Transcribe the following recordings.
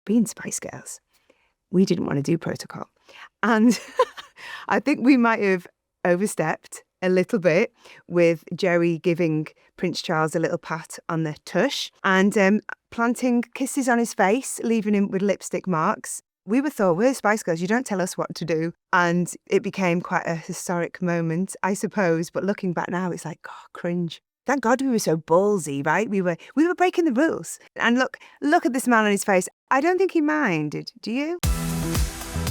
being Spice Girls, we didn't want to do protocol. And I think we might have overstepped a little bit with Geri giving Prince Charles a little pat on the tush and planting kisses on his face, leaving him with lipstick marks. We were thought, we're Spice Girls, you don't tell us what to do. And it became quite a historic moment, I suppose. But looking back now, it's like, oh, cringe. Thank God we were so ballsy, right? We were breaking the rules. And look at this man on his face. I don't think he minded. Do you?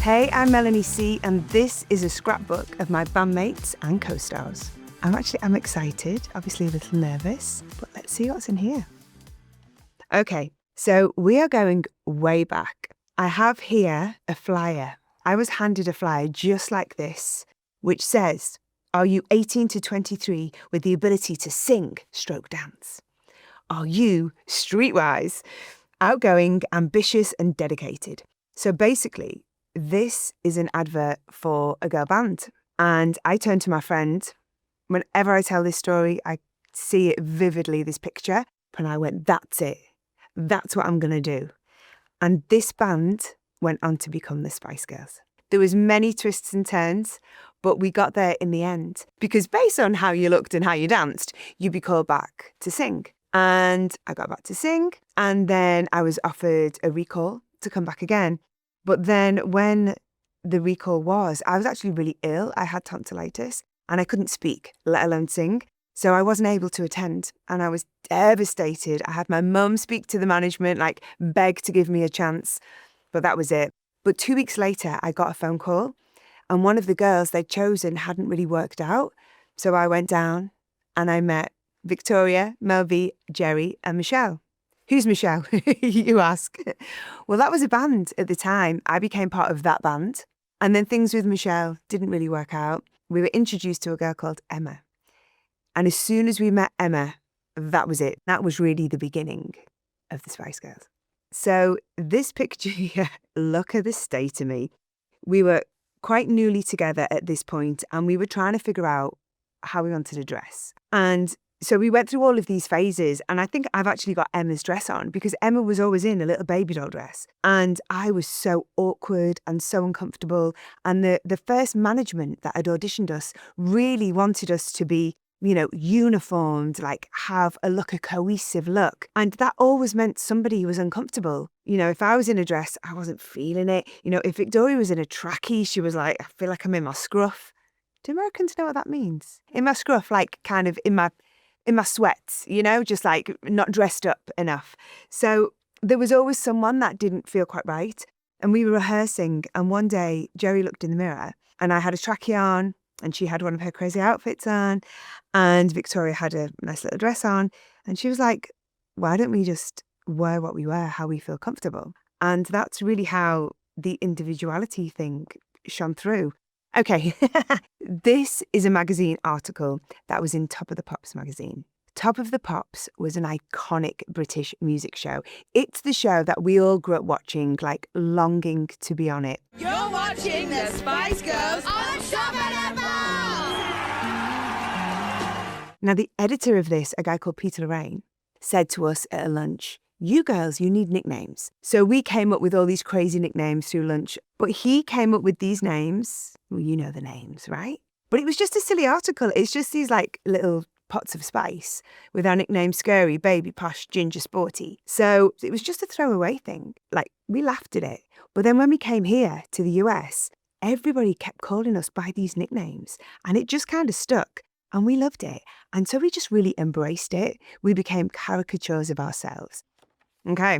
Hey, I'm Melanie C, and this is a scrapbook of my bandmates and co-stars. I'm excited, obviously a little nervous, but let's see what's in here. Okay, so we are going way back. I have here a flyer. I was handed a flyer just like this, which says, are you 18 to 23 with the ability to sing, stroke dance? Are you streetwise, outgoing, ambitious, and dedicated? So basically, this is an advert for a girl band. And I turned to my friend. Whenever I tell this story, I see it vividly, this picture. And I went, that's it. That's what I'm going to do. And this band went on to become the Spice Girls. There was many twists and turns, but we got there in the end. Because based on how you looked and how you danced, you'd be called back to sing. And I got back to sing. And then I was offered a recall to come back again. But then when the recall was, I was actually really ill. I had tonsillitis and I couldn't speak, let alone sing. So I wasn't able to attend and I was devastated. I had my mum speak to the management, beg to give me a chance, but that was it. But 2 weeks later, I got a phone call and one of the girls they'd chosen hadn't really worked out. So I went down and I met Victoria, Melby, Geri and Michelle. Who's Michelle, you ask? Well, that was a band at the time. I became part of that band. And then things with Michelle didn't really work out. We were introduced to a girl called Emma. And as soon as we met Emma, that was it. That was really the beginning of the Spice Girls. So this picture here, look at the state of me. We were quite newly together at this point and we were trying to figure out how we wanted to dress. And so we went through all of these phases and I think I've actually got Emma's dress on because Emma was always in a little baby doll dress. And I was so awkward and so uncomfortable. And the first management that had auditioned us really wanted us to be, uniformed, have a cohesive look. And that always meant somebody was uncomfortable. If I was in a dress, I wasn't feeling it. If Victoria was in a trackie, she was like, I feel like I'm in my scruff. Do Americans know what that means? In my scruff, kind of in my sweats, just not dressed up enough. So there was always someone that didn't feel quite right. And we were rehearsing. And one day, Geri looked in the mirror and I had a trackie on and she had one of her crazy outfits on. And Victoria had a nice little dress on. And she was like, why don't we just wear what we wear, how we feel comfortable? And that's really how the individuality thing shone through. Okay, this is a magazine article that was in Top of the Pops magazine. Top of the Pops was an iconic British music show. It's the show that we all grew up watching, longing to be on it. You're watching the Spice Girls on Top of the Pops! Now, the editor of this, a guy called Peter Lorraine, said to us at a lunch, you girls, you need nicknames. So we came up with all these crazy nicknames through lunch. But he came up with these names. Well, you know the names, right? But it was just a silly article. It's just these little pots of spice with our nicknames Scary, Baby, Posh, Ginger, Sporty. So it was just a throwaway thing. We laughed at it. But then when we came here to the US, everybody kept calling us by these nicknames. And it just kind of stuck. And we loved it. And so we just really embraced it. We became caricatures of ourselves. Okay,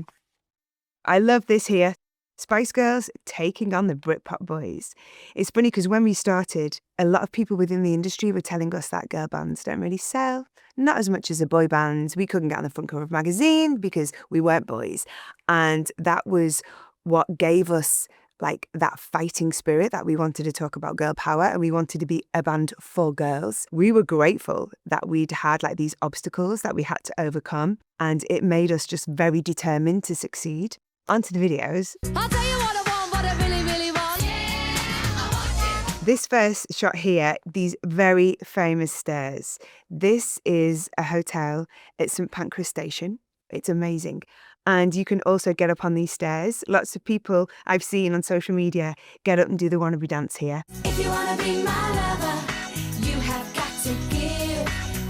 I love this here. Spice Girls taking on the Britpop boys. It's funny because when we started, a lot of people within the industry were telling us that girl bands don't really sell, not as much as the boy bands. We couldn't get on the front cover of a magazine because we weren't boys. And that was what gave us that fighting spirit that we wanted to talk about girl power and we wanted to be a band for girls. We were grateful that we'd had these obstacles that we had to overcome and it made us just very determined to succeed. Onto the videos. I'll tell you what I want, what I really, really want. Yeah, I want it. This first shot here, these very famous stairs. This is a hotel at St Pancras Station. It's amazing. And you can also get up on these stairs. Lots of people I've seen on social media get up and do the Wannabe dance here. If you wanna be my lover, you have got to give.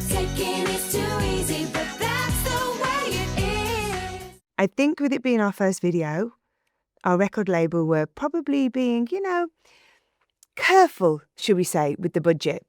Taking is too easy, but that's the way it is. I think with it being our first video, our record label were probably being, careful, should we say, with the budget.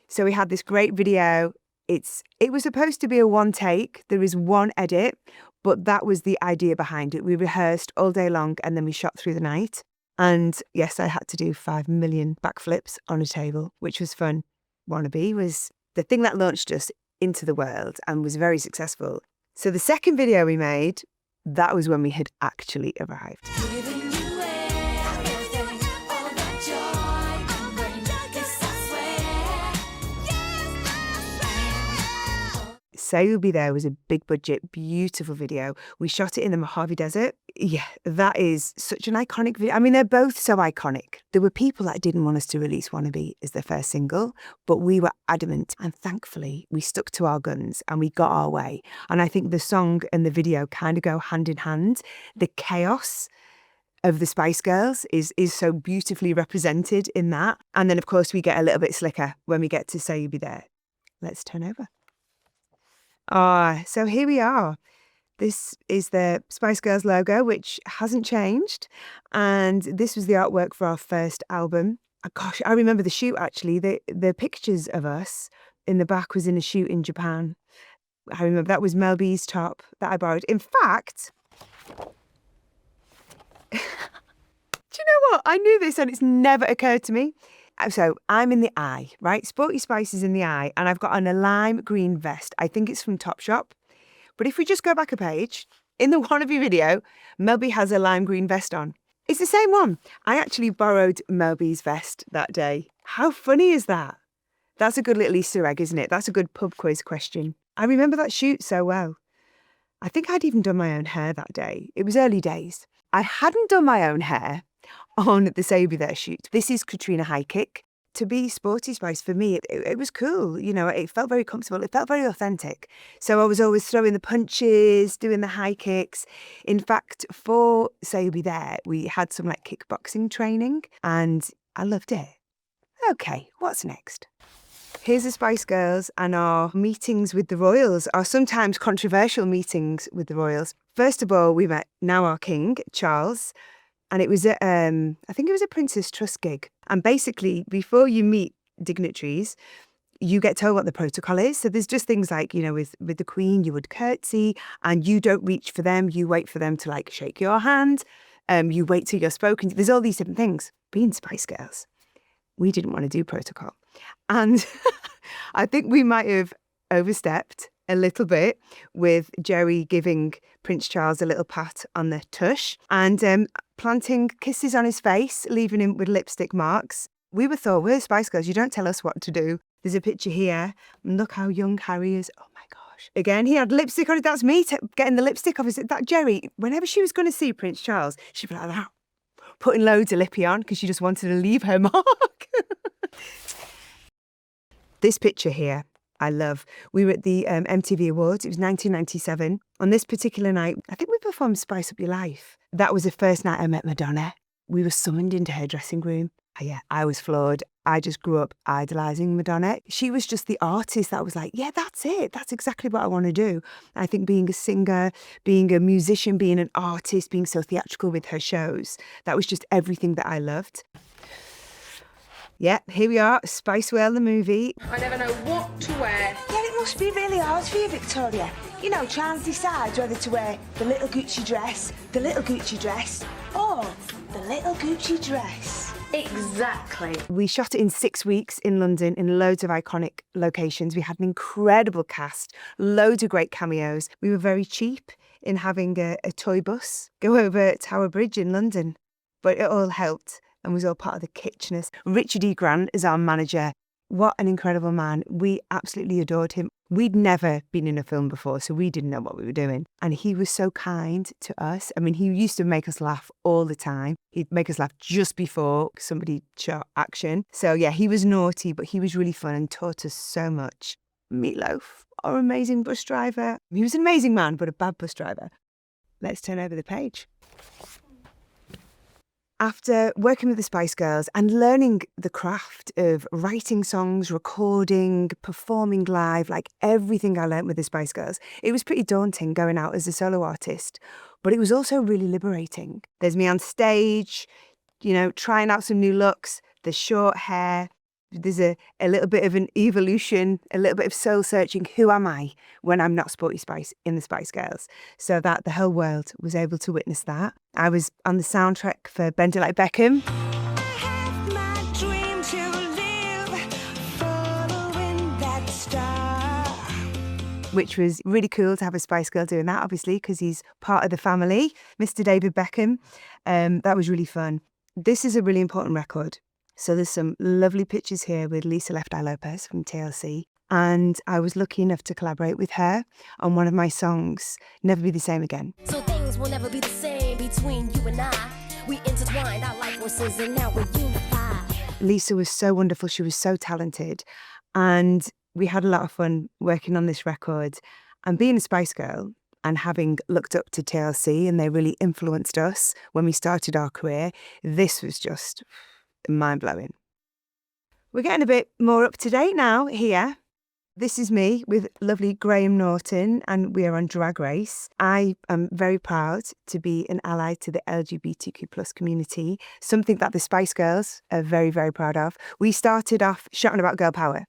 So we had this great video. It was supposed to be a one take. There is one edit, but that was the idea behind it. We rehearsed all day long and then we shot through the night. And yes, I had to do 5 million backflips on a table, which was fun. Wannabe was the thing that launched us into the world and was very successful. So the second video we made, that was when we had actually arrived. Giving you everything, all that joy and rain. Yes, I swear. Say You'll Be There was a big budget, beautiful video. We shot it in the Mojave Desert. Yeah, that is such an iconic video. I mean, they're both so iconic. There were people that didn't want us to release Wannabe as their first single, but we were adamant. And thankfully, we stuck to our guns and we got our way. And I think the song and the video kind of go hand in hand. The chaos of the Spice Girls is so beautifully represented in that. And then, of course, we get a little bit slicker when we get to Say You'll Be There. Let's turn over. So here we are. This is the Spice Girls logo, which hasn't changed. And this was the artwork for our first album. Oh, gosh, I remember the shoot, actually. The pictures of us in the back was in a shoot in Japan. I remember that was Mel B's top that I borrowed. In fact, do you know what? I knew this and it's never occurred to me. So I'm in the eye, right? Sporty Spice is in the eye, and I've got on a lime green vest. I think it's from Topshop. But if we just go back a page, in the Wannabe video, Mel B has a lime green vest on. It's the same one. I actually borrowed Mel B's vest that day. How funny is that? That's a good little Easter egg, isn't it? That's a good pub quiz question. I remember that shoot so well. I think I'd even done my own hair that day. It was early days. I hadn't done my own hair on the Say You'll Be There shoot. This is Katrina High Kick. To be Sporty Spice, for me, it was cool. It felt very comfortable. It felt very authentic. So I was always throwing the punches, doing the high kicks. In fact, for Say You'll Be There, we had some kickboxing training and I loved it. Okay, what's next? Here's the Spice Girls and our meetings with the royals, our sometimes controversial meetings with the royals. First of all, we met now our king, Charles. And it was I think it was a Princess Trust gig. And basically, before you meet dignitaries, you get told what the protocol is. So there's just things like, with the Queen, you would curtsy and you don't reach for them. You wait for them to shake your hand. You wait till you're spoken. There's all these different things. Being Spice Girls, we didn't want to do protocol. And I think we might have overstepped a little bit with Geri giving Prince Charles a little pat on the tush and planting kisses on his face, leaving him with lipstick marks. We were thought, we're Spice Girls, you don't tell us what to do. There's a picture here. And look how young Harry is. Oh my gosh. Again, he had lipstick on it. That's me getting the lipstick off. That Geri, whenever she was going to see Prince Charles, she'd be like that, putting loads of lippy on because she just wanted to leave her mark. This picture here, I love. We were at the MTV Awards. It was 1997. On this particular night, I think we performed Spice Up Your Life. That was the first night I met Madonna. We were summoned into her dressing room. Yeah, I was floored. I just grew up idolising Madonna. She was just the artist that was like, yeah, that's it. That's exactly what I want to do. I think being a singer, being a musician, being an artist, being so theatrical with her shows, that was just everything that I loved. Yeah, here we are, Spice World the movie. I never know what to wear. Yeah, it must be really hard for you, Victoria. Trying to decide whether to wear the little Gucci dress, or the little Gucci dress. Exactly. We shot it in 6 weeks in London in loads of iconic locations. We had an incredible cast, loads of great cameos. We were very cheap in having a toy bus go over Tower Bridge in London, but it all helped and was all part of the kitschness. Richard E. Grant is our manager. What an incredible man. We absolutely adored him. We'd never been in a film before, so we didn't know what we were doing. And he was so kind to us. I mean, he used to make us laugh all the time. He'd make us laugh just before somebody shot action. So yeah, he was naughty, but he was really fun and taught us so much. Loaf, our amazing bus driver. He was an amazing man, but a bad bus driver. let's turn over the page. After working with the Spice Girls and learning the craft of writing songs, recording, performing live, like everything I learnt with the Spice Girls, it was pretty daunting going out as a solo artist, but it was also really liberating. There's me on stage, trying out some new looks, the short hair. There's a little bit of an evolution, a little bit of soul searching. Who am I when I'm not Sporty Spice in the Spice Girls? So that the whole world was able to witness that. I was on the soundtrack for Bend It Like Beckham. I have my dream to live, following that star. Which was really cool to have a Spice Girl doing that, obviously, because he's part of the family, Mr. David Beckham. That was really fun. This is a really important record. So there's some lovely pictures here with Lisa Left Eye Lopes from TLC. And I was lucky enough to collaborate with her on one of my songs, Never Be the Same Again. So things will never be the same between you and I. We intertwined our life forces and now we're unified. Lisa was so wonderful. She was so talented. And we had a lot of fun working on this record. And being a Spice Girl and having looked up to TLC, and they really influenced us when we started our career, this was just mind-blowing. We're getting a bit more up to date now here. This is me with lovely Graham Norton, and we are on Drag Race. I am very proud to be an ally to the LGBTQ plus community, something that the Spice Girls are very, very proud of. We started off shouting about girl power,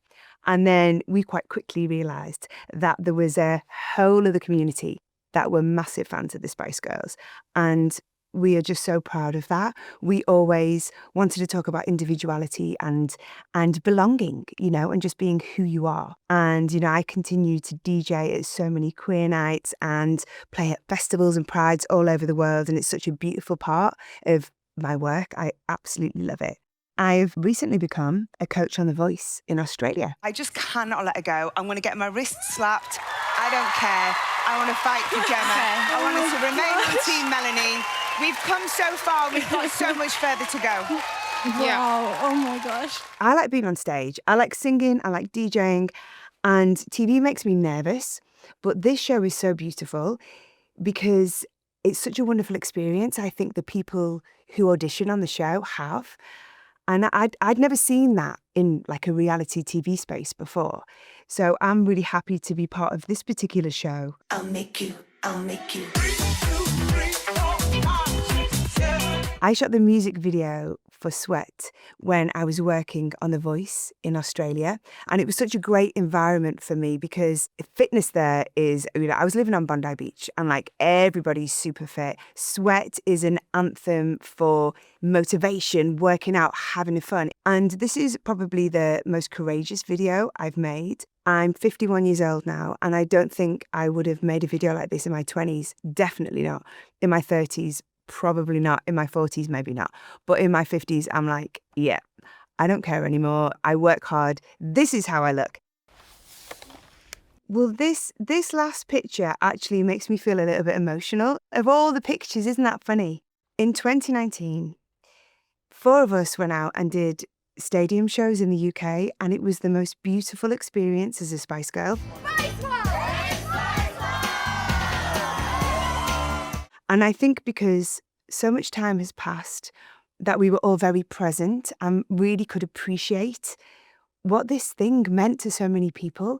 and then we quite quickly realised that there was a whole other community that were massive fans of the Spice Girls, and we are just so proud of that. We always wanted to talk about individuality and belonging, and just being who you are. And, I continue to DJ at so many queer nights and play at festivals and prides all over the world. And it's such a beautiful part of my work. I absolutely love it. I've recently become a coach on The Voice in Australia. I just cannot let her go. I'm going to get my wrists slapped. I don't care. I want to fight for Gemma. I want us to remain on Team Melanie. We've come so far. We've got so much further to go. Wow. Oh my gosh. I like being on stage. I like singing. I like DJing. And TV makes me nervous. But this show is so beautiful because it's such a wonderful experience. I think the people who audition on the show have. And I'd never seen that in like a reality TV space before. So I'm really happy to be part of this particular show. I'll make you. I shot the music video for Sweat when I was working on The Voice in Australia. And it was such a great environment for me because fitness there is, I was living on Bondi Beach and like everybody's super fit. Sweat is an anthem for motivation, working out, having fun. And this is probably the most courageous video I've made. I'm 51 years old now, and I don't think I would have made a video like this in my 20s. Definitely not. In my 30s, probably not. In my 40s, maybe not. But in my 50s, I'm like, yeah, I don't care anymore. I work hard. This is how I look. Well, this last picture actually makes me feel a little bit emotional. Of all the pictures, isn't that funny? In 2019, 4 of us went out and did stadium shows in the UK, and it was the most beautiful experience as a Spice Girl. And I think because so much time has passed that we were all very present and really could appreciate what this thing meant to so many people.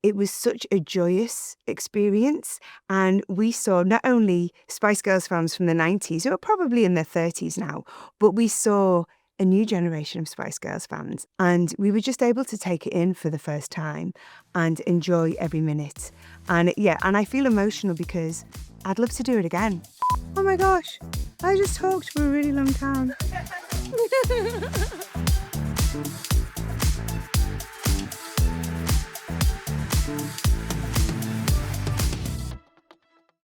It was such a joyous experience. And we saw not only Spice Girls fans from the 90s, who are probably in their 30s now, but we saw a new generation of Spice Girls fans. And we were just able to take it in for the first time and enjoy every minute. And and I feel emotional because I'd love to do it again. Oh my gosh, I just talked for a really long time.